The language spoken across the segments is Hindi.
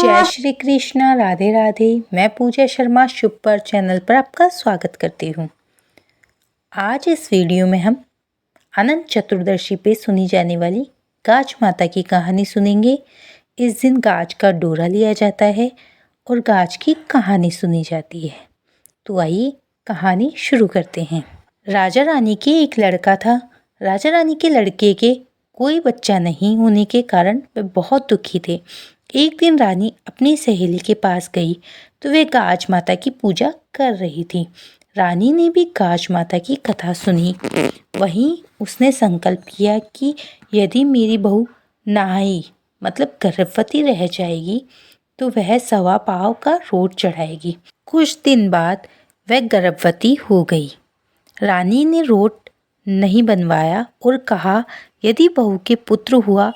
जय श्री कृष्णा, राधे राधे। मैं पूजा शर्मा शुभ पर चैनल पर आपका स्वागत करती हूँ। आज इस वीडियो में हम अनंत चतुर्दशी पे सुनी जाने वाली गाज माता की कहानी सुनेंगे। इस दिन गाज का डोरा लिया जाता है और गाज की कहानी सुनी जाती है। तो आइए कहानी शुरू करते हैं। राजा रानी के एक लड़का था। राजा रानी के लड़के के कोई बच्चा नहीं होने के कारण वे बहुत दुखी थे। एक दिन रानी अपनी सहेली के पास गई तो वे गाज माता की पूजा कर रही थी। रानी ने भी गाज माता की कथा सुनी। वहीं उसने संकल्प किया कि यदि मेरी बहू नहाई मतलब गर्भवती रह जाएगी तो वह 1.25 पाव का रोट चढ़ाएगी। कुछ दिन बाद वह गर्भवती हो गई। रानी ने रोट नहीं बनवाया और कहा यदि बहू के पुत्र हुआ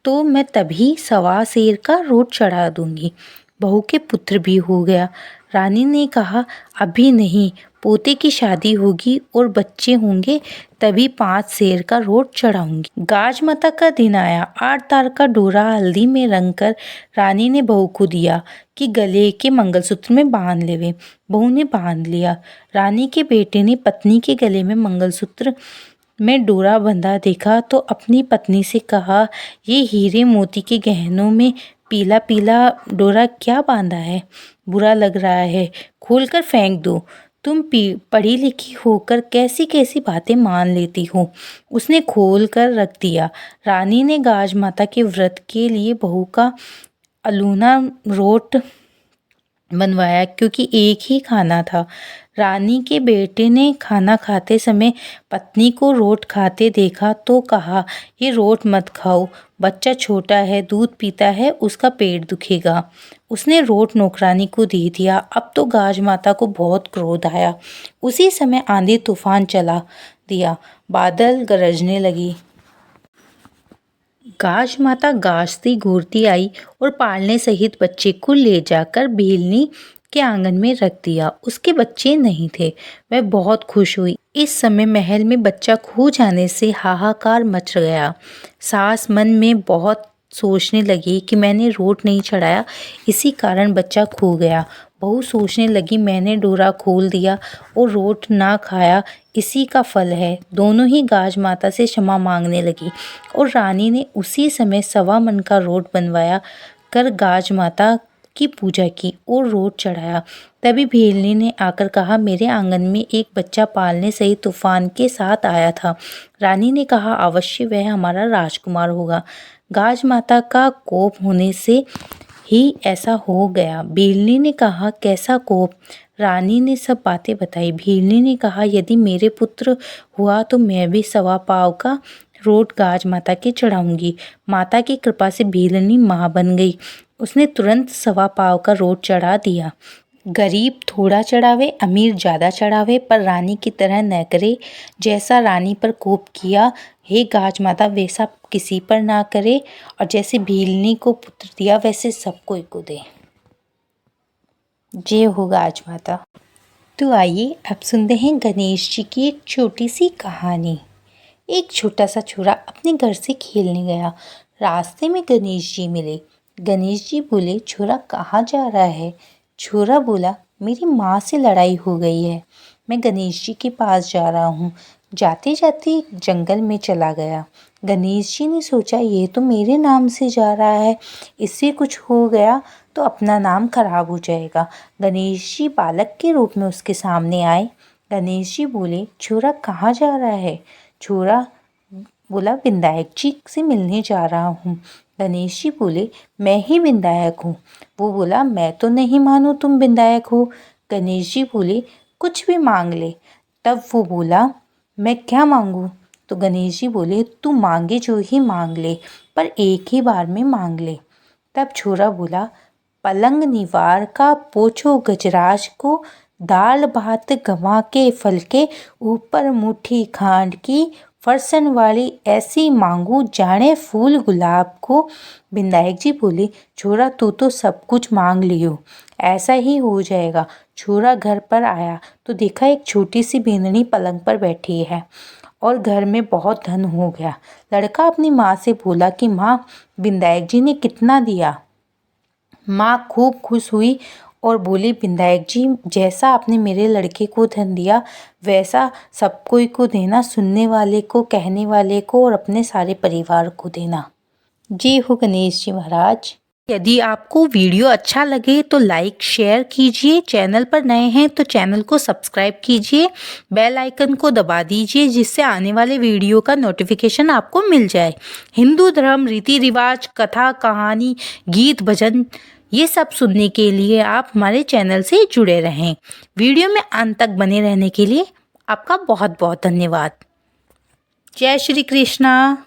तो मैं तभी 1.25 सेर का रोट चढ़ा दूंगी। बहू के पुत्र भी हो गया। रानी ने कहा अभी नहीं, पोते की शादी होगी और बच्चे होंगे तभी 5 सेर का रोट चढ़ाऊंगी। गाज माता का दिन आया। 8 तार का डोरा हल्दी में रंग कर रानी ने बहू को दिया कि गले के मंगलसूत्र में बांध लेवे। बहू ने बांध लिया। रानी के बेटे ने पत्नी के गले में मंगलसूत्र में डोरा बंधा देखा तो अपनी पत्नी से कहा ये हीरे मोती के गहनों में पीला पीला डोरा क्या बांधा है, बुरा लग रहा है, खोलकर फेंक दो। तुम पढ़ी लिखी होकर कैसी कैसी बातें मान लेती हो। उसने खोल कर रख दिया। रानी ने गाज माता के व्रत के लिए बहू का अलूना रोट बनवाया क्योंकि एक ही खाना था। रानी के बेटे ने खाना खाते समय पत्नी को रोट खाते देखा तो कहा ये रोट मत खाओ, बच्चा छोटा है, दूध पीता है, उसका पेट दुखेगा। उसने रोट नौकरानी को दे दिया। अब तो गाज माता को बहुत क्रोध आया। उसी समय आंधी तूफान चला दिया। बादल गरजने लगी। गाज माता गाजती घूरती आई और पालने सहित बच्चे को ले जाकर भीलनी के आंगन में रख दिया। उसके बच्चे नहीं थे। वह बहुत खुश हुई। इस समय महल में बच्चा खो जाने से हाहाकार मच गया। सास मन में बहुत सोचने लगी कि मैंने रोट नहीं चढ़ाया, इसी कारण बच्चा खो गया। बहू सोचने लगी मैंने डोरा खोल दिया और रोट ना खाया, इसी का फल है। दोनों ही गाज माता से क्षमा मांगने लगी और रानी ने उसी समय 1.25 मन का रोट बनवाया कर गाज माता की पूजा की और रोट चढ़ाया। तभी भेलनी ने आकर कहा मेरे आंगन में एक बच्चा पालने सहित तूफान के साथ आया था। रानी ने कहा अवश्य वह हमारा राजकुमार होगा। गाज माता का कोप होने से ही ऐसा हो गया। भेलनी ने कहा कैसा कोप? रानी ने सब बातें बताई। भेलनी ने कहा यदि मेरे पुत्र हुआ तो मैं भी 1.25 पाव का रोट गाज माता के चढ़ाऊंगी। माता की कृपा से भेलनी माँ बन गई। उसने तुरंत 1.25 पाव का रोट चढ़ा दिया। गरीब थोड़ा चढ़ावे, अमीर ज़्यादा चढ़ावे, पर रानी की तरह न करे। जैसा रानी पर कोप किया हे गाज माता वैसा किसी पर ना करे, और जैसे भीलनी को पुत्र दिया वैसे सबको को दे। जय हो गाज माता। तो आइए अब सुनते हैं गणेश जी की एक छोटी सी कहानी। एक छोटा सा छोरा अपने घर से खेलने गया। रास्ते में गणेश जी मिले। गणेश जी बोले छोरा कहाँ जा रहा है? छोरा बोला मेरी माँ से लड़ाई हो गई है, मैं गणेश जी के पास जा रहा हूँ। जाते जाते जंगल में चला गया। गणेश जी ने सोचा ये तो मेरे नाम से जा रहा है, इससे कुछ हो गया तो अपना नाम खराब हो जाएगा। गणेश जी बालक के रूप में उसके सामने आए। गणेश जी बोले छोरा कहाँ जा रहा है? छोरा बोला विनायक जी से मिलने जा रहा हूँ। गणेश जी बोले मैं ही विनायक हूँ। वो बोला मैं तो नहीं मानूँ तुम विनायक हो। गणेश जी बोले कुछ भी मांग ले। तब वो बोला मैं क्या मांगूँ? तो गणेश जी बोले तू मांगे जो ही मांग ले, पर एक ही बार में मांग ले। तब छोरा बोला पलंग निवार का पोछो गजराज को, दाल भात गंवा के फल के, ऊपर मुट्ठी खांड की, फरसन वाली ऐसी मांगू जाने फूल गुलाब को। विनायक जी बोले छोरा तू तो सब कुछ मांग लियो, ऐसा ही हो जाएगा। छोरा घर पर आया तो देखा एक छोटी सी भेंदनी पलंग पर बैठी है और घर में बहुत धन हो गया। लड़का अपनी माँ से बोला कि माँ विनायक जी ने कितना दिया? माँ खूब खुश हुई और बोली, विधायक जी, जैसा आपने मेरे लड़के को धन दिया वैसा सब कोई को देना, सुनने वाले को, कहने वाले को और अपने सारे परिवार को देना। जय हो गणेश जी महाराज। यदि आपको वीडियो अच्छा लगे तो लाइक शेयर कीजिए, चैनल पर नए हैं तो चैनल को सब्सक्राइब कीजिए, बेल आइकन को दबा दीजिए जिससे आने वाले वीडियो का नोटिफिकेशन आपको मिल जाए। हिंदू धर्म, रीति रिवाज, कथा कहानी, गीत भजन, ये सब सुनने के लिए आप हमारे चैनल से जुड़े रहें। वीडियो में अंत तक बने रहने के लिए आपका बहुत बहुत धन्यवाद। जय श्री कृष्णा।